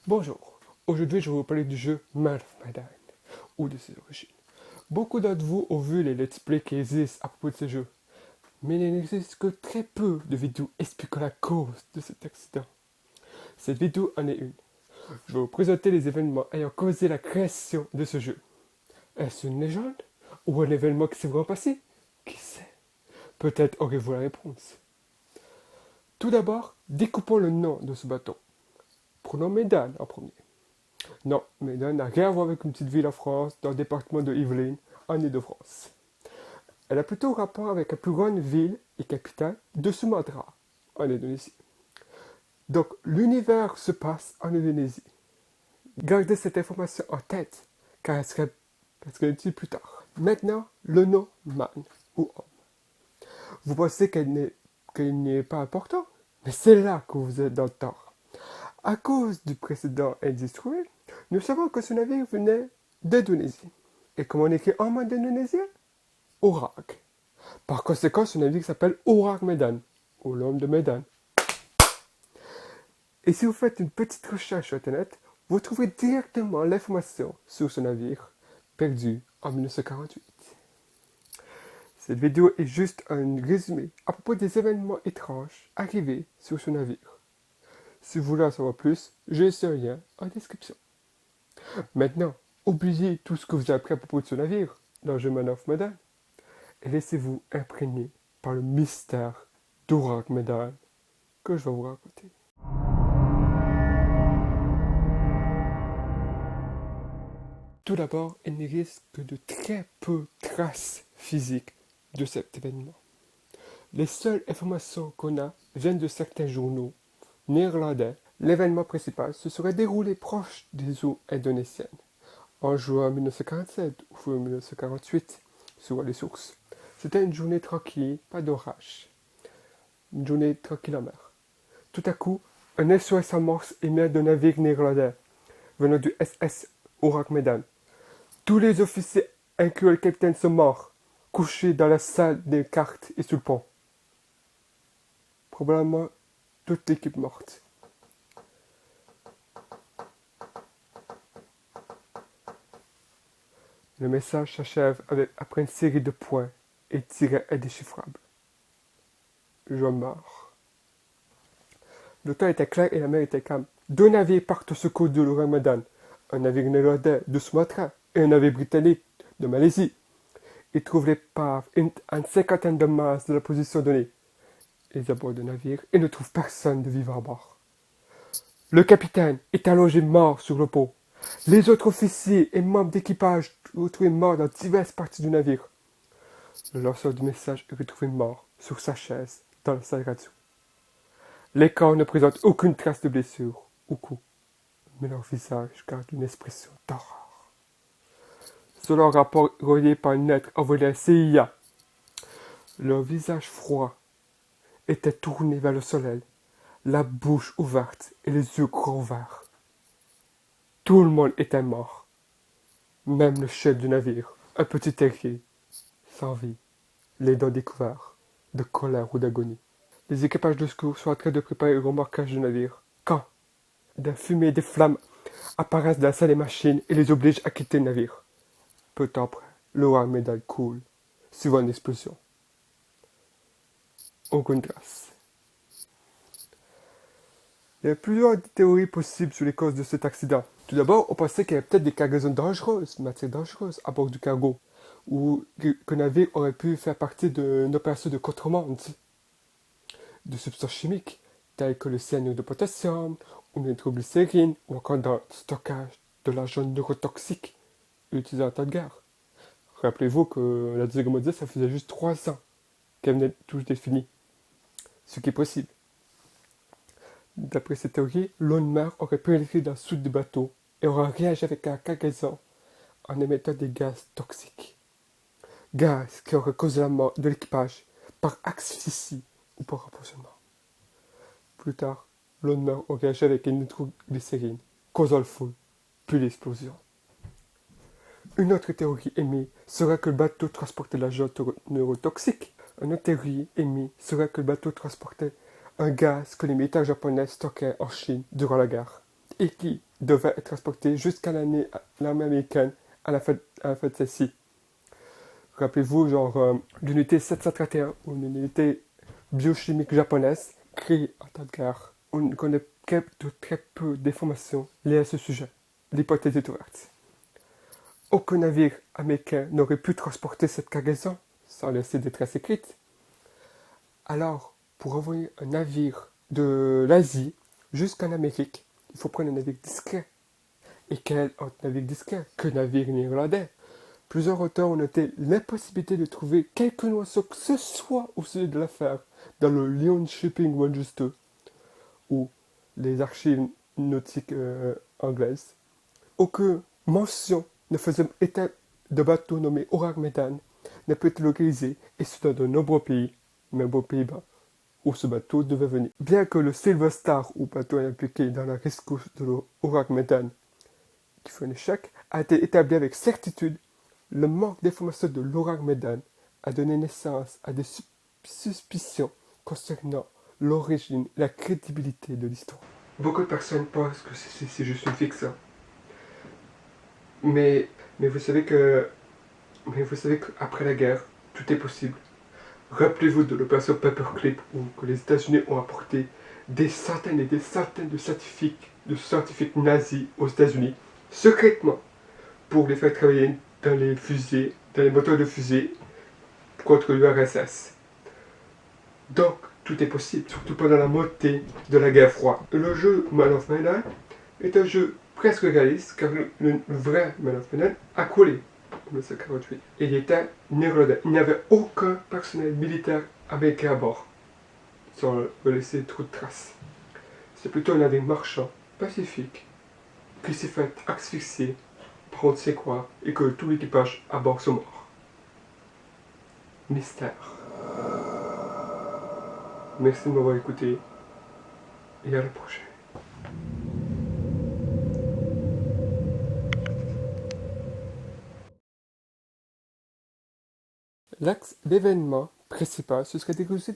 Bonjour, aujourd'hui je vais vous parler du jeu Man of Medan, ou de ses origines. Beaucoup d'entre vous ont vu les let's play qui existent à propos de ce jeu, mais il n'existe que très peu de vidéos expliquant la cause de cet accident. Cette vidéo en est une. Je vais vous présenter les événements ayant causé la création de ce jeu. Est-ce une légende ou un événement qui s'est vraiment passé? Qui sait? Peut-être aurez-vous la réponse. Tout d'abord, découpons le nom de ce bateau. Prenons Medan en premier. Non, Medan n'a rien à voir avec une petite ville en France, dans le département de Yvelines, en Île-de-France. Elle a plutôt rapport avec la plus grande ville et capitale de Sumatra, en Indonésie. Donc, l'univers se passe en Indonésie. Gardez cette information en tête, car elle sera utile plus tard. Maintenant, le nom man ou homme. Vous pensez qu'il n'est pas important, mais c'est là que vous êtes dans le tort. À cause du précédent indice trouvé, nous savons que ce navire venait d'Indonésie. Et comment on écrit en mode indonésien? Orak. Par conséquent, ce navire s'appelle Orak Medan, ou l'homme de Medan. Et si vous faites une petite recherche sur Internet, vous trouverez directement l'information sur ce navire perdu en 1948. Cette vidéo est juste un résumé à propos des événements étranges arrivés sur ce navire. Si vous voulez en savoir plus, je laisse un lien en description. Maintenant, oubliez tout ce que vous avez appris à propos de ce navire dans le jeu Man of Medan et laissez-vous imprégner par le mystère d'Orak Medan que je vais vous raconter. Tout d'abord, il n'existe que de très peu de traces physiques de cet événement. Les seules informations qu'on a viennent de certains journaux néerlandais. L'événement principal se serait déroulé proche des eaux indonésiennes, en juin 1947 ou fin 1948, selon les sources. C'était une journée tranquille, pas d'orage. Une journée tranquille en mer. Tout à coup, un SOS s'amorce émet d'un navire néerlandais, venant du SS Orak Medan. Tous les officiers, inclus le capitaine, sont morts, couchés dans la salle des cartes et sous le pont. Probablement toute l'équipe morte. Le message s'achève après une série de points et tirets indéchiffrables. Je meurs. Le temps était clair et la mer était calme. Deux navires partent au secours de l'Orak Medan. Un navire néerlandais de Sumatra et un navire britannique de Malaisie. Ils trouvent l'épave à une cinquantaine de miles de la position donnée. Ils abordent le navire et ne trouvent personne de vivant à bord. Le capitaine est allongé mort sur le pont. Les autres officiers et membres d'équipage retrouvés morts dans diverses parties du navire. Le lanceur du message est retrouvé mort sur sa chaise dans la salle radio. Les corps ne présentent aucune trace de blessure ou coup, mais leur visage garde une expression d'horreur. Selon un rapport relié par une lettre envoyée à la CIA, leur visage froid était tourné vers le soleil, la bouche ouverte et les yeux grands ouverts. Tout le monde était mort, même le chef du navire, un petit terrier, sans vie, les dents découvertes, de colère ou d'agonie. Les équipages de secours sont en train de préparer le remorquage du navire, quand des fumées et des flammes apparaissent dans la salle des machines et les obligent à quitter le navire. Peu de temps après, l'Orak Medan coule, suivant une explosion. Aucune trace. Il y a plusieurs théories possibles sur les causes de cet accident. Tout d'abord, on pensait qu'il y avait peut-être des cargaisons dangereuses, matières dangereuses, à bord du cargo, ou que le navire aurait pu faire partie d'une opération de contrebande de substances chimiques, telles que le cyanure de potassium, ou le nitroglycérine, ou encore dans le stockage de l'agent neurotoxique utilisé en temps de guerre. Rappelez-vous que la Deuxième Guerre mondiale, ça faisait juste 3 ans qu'elle venait tout d'être finie, ce qui est possible. D'après cette théorie, l'Onmer aurait pénétré dans le soute du bateau et aurait réagi avec la cargaison en émettant des gaz toxiques. Gaz qui auraient causé la mort de l'équipage par asphyxie ou par empoisonnement. Plus tard, l'Onmer aurait réagi avec une nitroglycérine, causant le feu, puis l'explosion. Une autre théorie émise serait que le bateau transportait l'agent neurotoxique. Une autre théorie émise serait que le bateau transportait un gaz que les militaires japonais stockaient en Chine durant la guerre et qui devait être transporté jusqu'à l'armée américaine à la fin de celle-ci. Rappelez-vous, l'unité 731 ou une unité biochimique japonaise créée en temps de guerre. On ne connaît que de très peu d'informations liées à ce sujet. L'hypothèse est ouverte. Aucun navire américain n'aurait pu transporter cette cargaison sans laisser des traces écrites. Alors, pour envoyer un navire de l'Asie jusqu'en Amérique, il faut prendre un navire discret. Et quel autre navire discret que navire néerlandais? Plusieurs auteurs ont noté l'impossibilité de trouver quelque notion que ce soit au sujet de l'affaire dans le Lyon Shipping Register ou les archives nautiques anglaises. Aucune mention ne faisait état de bateau nommé Ourag-Medan n'a pu être localisé et ce dans de nombreux pays, même aux Pays-Bas, où ce bateau devait venir. Bien que le Silver Star, ou bateau impliqué dans la rescousse de l'Ourag-Medan, qui fut un échec, a été établi avec certitude, le manque d'informations de l'Ourag-Medan a donné naissance à des suspicions concernant l'origine et la crédibilité de l'histoire. Beaucoup de personnes pensent que c'est juste une fiction. Mais vous savez qu'après la guerre, tout est possible. Rappelez-vous de l'opération Paperclip où que les États-Unis ont apporté des centaines et des centaines de scientifiques nazis aux États-Unis, secrètement, pour les faire travailler dans les fusées, dans les moteurs de fusée contre l'URSS. Donc, tout est possible, surtout pendant la montée de la guerre froide. Le jeu Man of Medan est un jeu presque réaliste, car le vrai Man of Medan a coulé en 1948. Et il était néerlandais. Il n'y avait aucun personnel militaire américain à bord, sans laisser trop de traces. C'est plutôt un navire marchand, pacifique, qui s'est fait asphyxier par on ne sait quoi, et que tout l'équipage à bord sont morts. Mystère. Merci de m'avoir écouté, et à la prochaine. L'axe d'événement principal, ce serait d'écouter